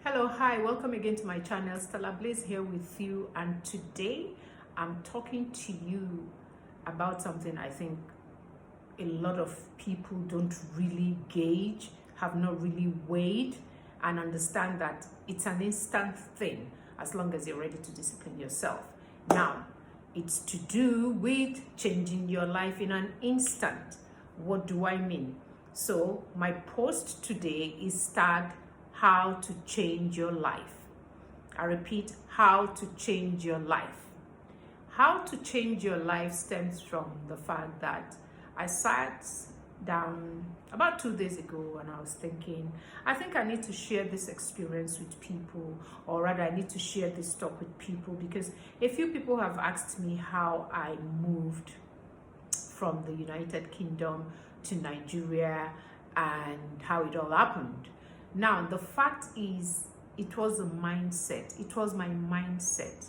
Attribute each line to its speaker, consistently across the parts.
Speaker 1: Hello, hi, welcome again to my channel. Stella Blaze here with you, and today I'm talking to you about something I think a lot of people don't really gauge, have not really weighed and understand that it's an instant thing as long as you're ready to discipline yourself. Now, it's to do with changing your life in an instant. What do I mean? So my post today is tagged how to change your life. I repeat, how to change your life. How to change your life stems from the fact that I sat down about 2 days ago and I was thinking, I think I need to share this experience with people, or rather I need to share this talk with people, because a few people have asked me how I moved from the United Kingdom to Nigeria and how it all happened. Now, the fact is, it was a mindset. It was my mindset.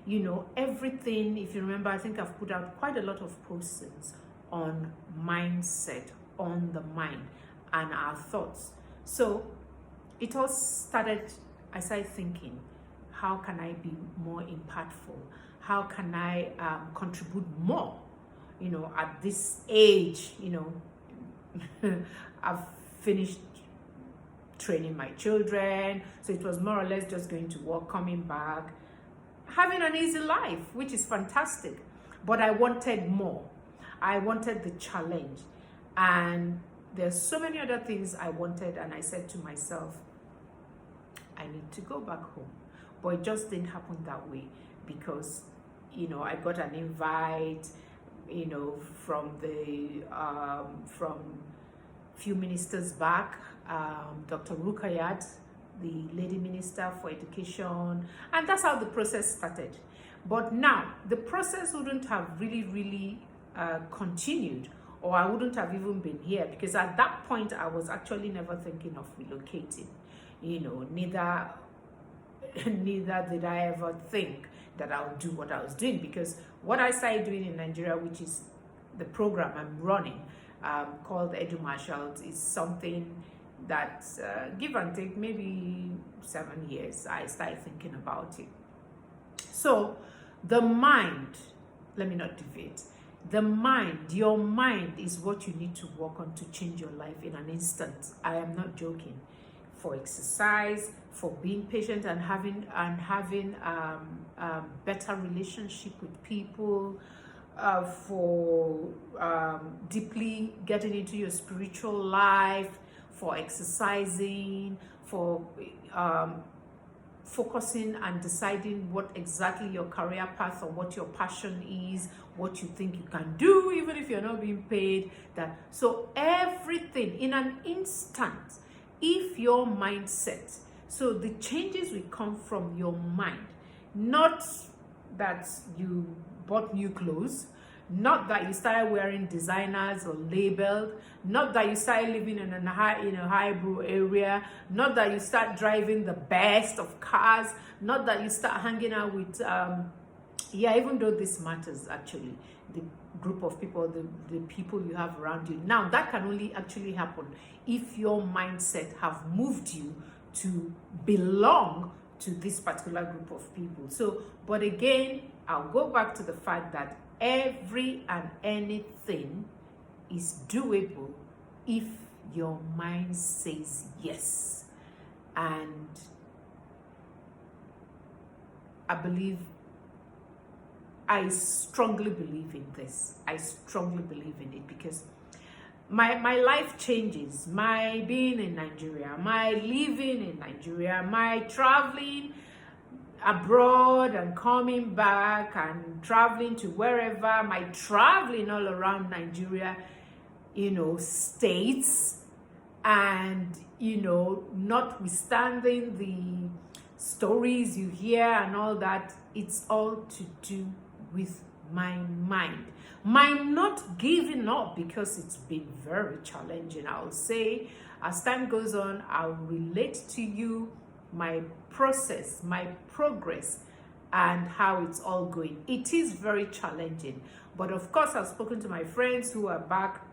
Speaker 1: You know, everything, if you remember, I think I've put out quite a lot of posts on mindset, on the mind and our thoughts. So it all started, I started thinking, how can I be more impactful? How can I contribute more? You know, at this age, you know, I've finished training my children, so it was more or less just going to work, coming back, having an easy life, which is fantastic. But I wanted more. I wanted the challenge, and there's so many other things I wanted, and I said to myself, I need to go back home. But it just didn't happen that way, because you know, I got an invite, you know, from the from few ministers back, Dr. Rukayat, the Lady Minister for Education, and that's how the process started. But now, the process wouldn't have really continued, or I wouldn't have even been here, because at that point, I was actually never thinking of relocating. You know, neither did I ever think that I would do what I was doing, because what I started doing in Nigeria, which is the program I'm running, called Edu Marshals, is something that give and take maybe 7 years I started thinking about it. So the mind, let me not deviate, the mind, your mind is what you need to work on to change your life in an instant. I am not joking. For exercise, for being patient and having better relationship with people, for deeply getting into your spiritual life, for exercising, for focusing and deciding what exactly your career path or what your passion is, what you think you can do, even if you're not being paid. That so everything in an instant, if your mindset. So the changes will come from your mind, not that you bought new clothes, not that you started wearing designers or labeled, not that you started living in a highbrow area, not that you start driving the best of cars, not that you start hanging out with even though this matters, actually, the group of people, the people you have around you. Now, that can only actually happen if your mindset have moved you to belong to this particular group of people. So, but again, I'll go back to the fact that every and anything is doable if your mind says yes. And I strongly believe in this. I strongly believe in it, because my life changes. My being in Nigeria, my living in Nigeria, my traveling abroad and coming back and traveling to wherever, my traveling all around Nigeria, you know, states, and, you know, notwithstanding the stories you hear and all that, it's all to do with my mind. My not giving up, because it's been very challenging. I'll say, as time goes on, I'll relate to you my process, my progress, and how it's all going. It is very challenging, but of course, I've spoken to my friends who are back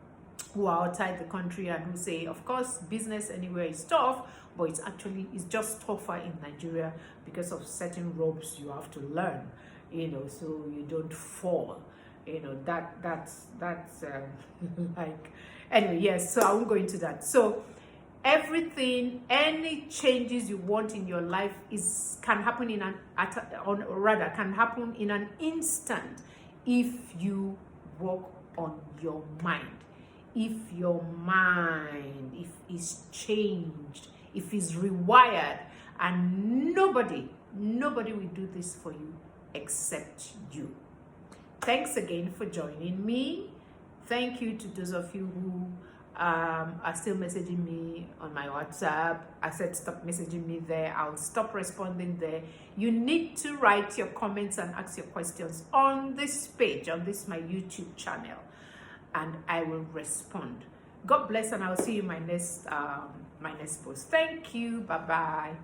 Speaker 1: who are outside the country and who say, of course, business anywhere is tough, but it's just tougher in Nigeria because of certain ropes you have to learn, so you don't fall. That's like, anyway, yes. So I won't go into that. So everything, any changes you want in your life can happen can happen in an instant if you work on your mind. If your mind, if it's changed, if it's rewired, and nobody will do this for you except you. Thanks again for joining me. Thank you to those of you who are still messaging me on my WhatsApp. I said stop messaging me there. I'll stop responding there. You need to write your comments and ask your questions on this page, on this my YouTube channel, and I will respond. God bless, and I'll see you in my next post. Thank you. Bye bye.